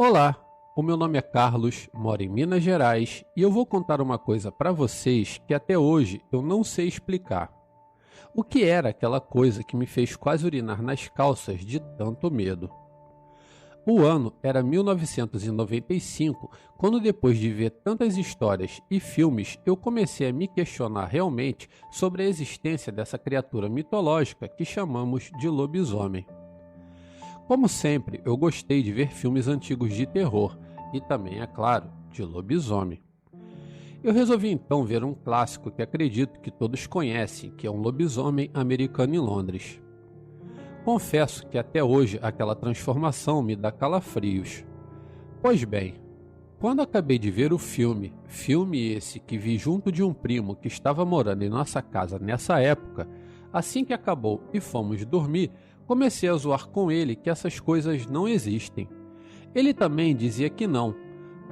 Olá, o meu nome é Carlos, moro em Minas Gerais e eu vou contar uma coisa para vocês que até hoje eu não sei explicar. O que era aquela coisa que me fez quase urinar nas calças de tanto medo? O ano era 1995, quando depois de ver tantas histórias e filmes, eu comecei a me questionar realmente sobre a existência dessa criatura mitológica que chamamos de lobisomem. Como sempre, eu gostei de ver filmes antigos de terror e também, é claro, de lobisomem. Eu resolvi então ver um clássico que acredito que todos conhecem, que é um lobisomem americano em Londres. Confesso que até hoje aquela transformação me dá calafrios. Pois bem, quando acabei de ver o filme esse que vi junto de um primo que estava morando em nossa casa nessa época, assim que acabou e fomos dormir, comecei a zoar com ele que essas coisas não existem. Ele também dizia que não,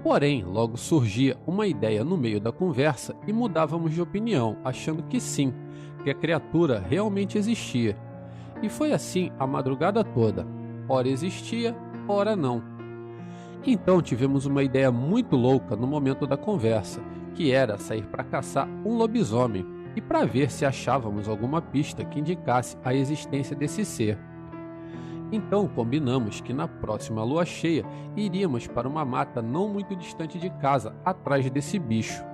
porém logo surgia uma ideia no meio da conversa e mudávamos de opinião, achando que sim, que a criatura realmente existia. E foi assim a madrugada toda, ora existia, ora não. Então tivemos uma ideia muito louca no momento da conversa, que era sair para caçar um lobisomem e para ver se achávamos alguma pista que indicasse a existência desse ser. Então combinamos que na próxima lua cheia iríamos para uma mata não muito distante de casa, atrás desse bicho.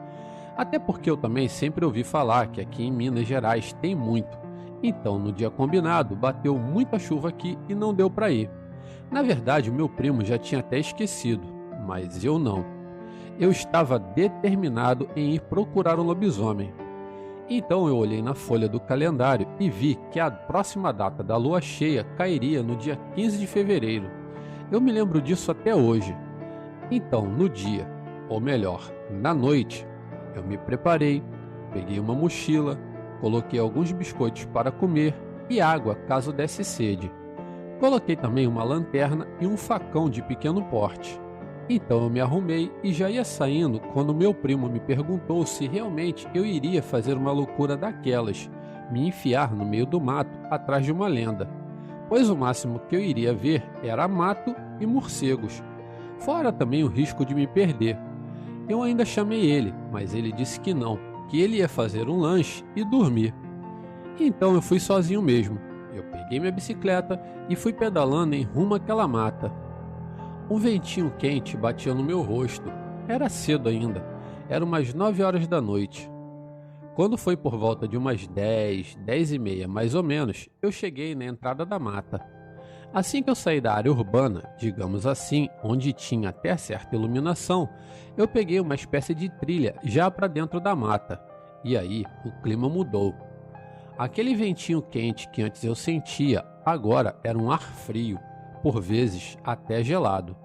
Até porque eu também sempre ouvi falar que aqui em Minas Gerais tem muito. Então no dia combinado bateu muita chuva aqui e não deu para ir. Na verdade o meu primo já tinha até esquecido, mas eu não. Eu estava determinado em ir procurar um lobisomem. Então eu olhei na folha do calendário e vi que a próxima data da lua cheia cairia no dia 15 de fevereiro. Eu me lembro disso até hoje. Então, no dia, ou melhor, na noite, eu me preparei, peguei uma mochila, coloquei alguns biscoitos para comer e água caso desse sede. Coloquei também uma lanterna e um facão de pequeno porte. Então eu me arrumei e já ia saindo quando meu primo me perguntou se realmente eu iria fazer uma loucura daquelas, me enfiar no meio do mato atrás de uma lenda, pois o máximo que eu iria ver era mato e morcegos, fora também o risco de me perder. Eu ainda chamei ele, mas ele disse que não, que ele ia fazer um lanche e dormir. Então eu fui sozinho mesmo. Eu peguei minha bicicleta e fui pedalando em rumo àquela mata. Um ventinho quente batia no meu rosto. Era cedo ainda. Era umas 9 horas da noite. Quando foi por volta de umas 10, 10 e meia mais ou menos, eu cheguei na entrada da mata. Assim que eu saí da área urbana, digamos assim, onde tinha até certa iluminação, eu peguei uma espécie de trilha já para dentro da mata. E aí o clima mudou. Aquele ventinho quente que antes eu sentia, agora era um ar frio, por vezes até gelado.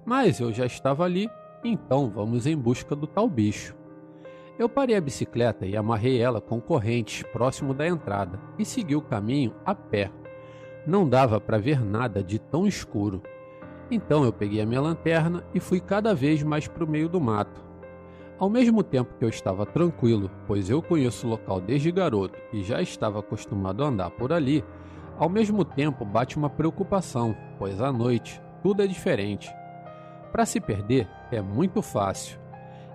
Mas eu já estava ali, então vamos em busca do tal bicho. Eu parei a bicicleta e amarrei ela com correntes próximo da entrada e segui o caminho a pé. Não dava para ver nada de tão escuro. Então eu peguei a minha lanterna e fui cada vez mais para o meio do mato. Ao mesmo tempo que eu estava tranquilo, pois eu conheço o local desde garoto e já estava acostumado a andar por ali, ao mesmo tempo bate uma preocupação, pois à noite tudo é diferente. Para se perder é muito fácil.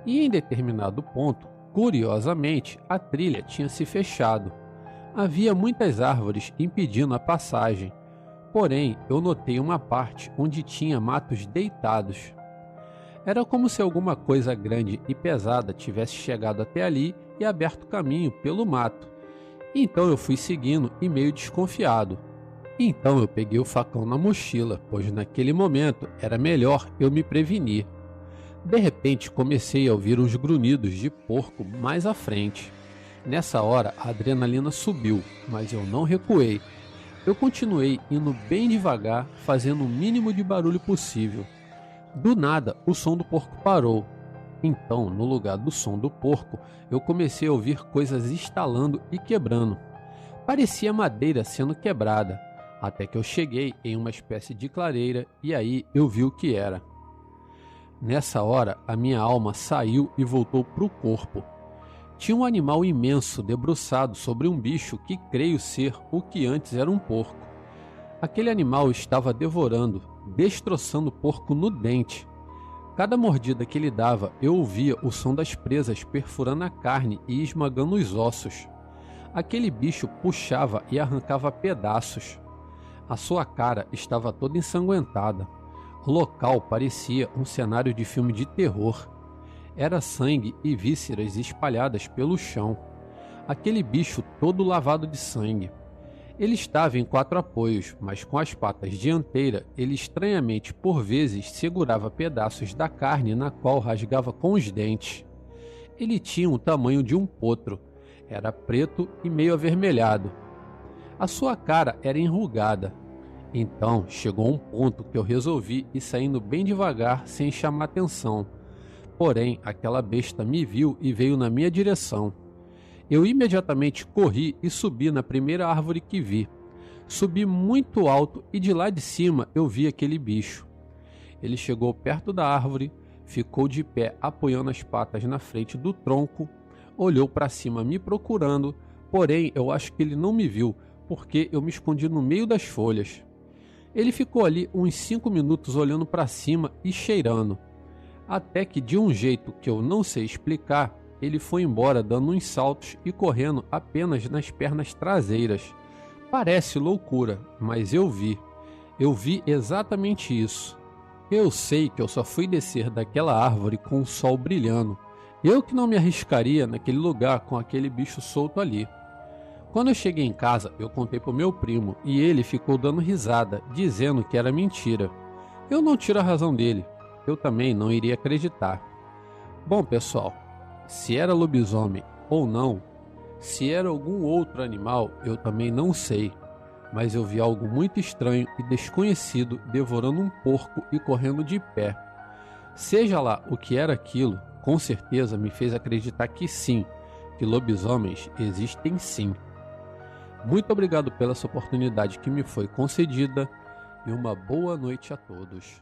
E em determinado ponto, curiosamente, a trilha tinha se fechado. Havia muitas árvores impedindo a passagem, porém eu notei uma parte onde tinha matos deitados. Era como se alguma coisa grande e pesada tivesse chegado até ali e aberto caminho pelo mato. Então eu fui seguindo e meio desconfiado. Então eu peguei o facão na mochila, pois naquele momento era melhor eu me prevenir. De repente comecei a ouvir uns grunhidos de porco mais à frente. Nessa hora a adrenalina subiu, mas eu não recuei. Eu continuei indo bem devagar, fazendo o mínimo de barulho possível. Do nada, o som do porco parou. Então, no lugar do som do porco, eu comecei a ouvir coisas estalando e quebrando. Parecia madeira sendo quebrada, até que eu cheguei em uma espécie de clareira e aí eu vi o que era. Nessa hora, a minha alma saiu e voltou para o corpo. Tinha um animal imenso debruçado sobre um bicho que creio ser o que antes era um porco. Aquele animal estava devorando, destroçando o porco no dente. Cada mordida que ele dava, eu ouvia o som das presas perfurando a carne e esmagando os ossos. Aquele bicho puxava e arrancava pedaços. A sua cara estava toda ensanguentada. O local parecia um cenário de filme de terror. Era sangue e vísceras espalhadas pelo chão. Aquele bicho todo lavado de sangue. Ele estava em 4 apoios, mas com as patas dianteiras, ele estranhamente por vezes segurava pedaços da carne na qual rasgava com os dentes. Ele tinha o tamanho de um potro, era preto e meio avermelhado. A sua cara era enrugada. Então chegou um ponto que eu resolvi ir saindo bem devagar sem chamar atenção. Porém, aquela besta me viu e veio na minha direção. Eu imediatamente corri e subi na primeira árvore que vi. Subi muito alto e de lá de cima eu vi aquele bicho. Ele chegou perto da árvore, ficou de pé apoiando as patas na frente do tronco, olhou para cima me procurando, porém eu acho que ele não me viu porque eu me escondi no meio das folhas. Ele ficou ali uns 5 minutos olhando para cima e cheirando, até que de um jeito que eu não sei explicar, ele foi embora dando uns saltos e correndo apenas nas pernas traseiras. Parece loucura, mas eu vi exatamente isso. Eu sei que eu só fui descer daquela árvore com o sol brilhando. Eu que não me arriscaria naquele lugar com aquele bicho solto ali. Quando eu cheguei em casa, eu contei pro meu primo e ele ficou dando risada, dizendo que era mentira. Eu não tiro a razão dele, eu também não iria acreditar. Bom, pessoal, se era lobisomem ou não, se era algum outro animal, eu também não sei, mas eu vi algo muito estranho e desconhecido devorando um porco e correndo de pé. Seja lá o que era aquilo, com certeza me fez acreditar que sim, que lobisomens existem sim. Muito obrigado pela essa oportunidade que me foi concedida e uma boa noite a todos.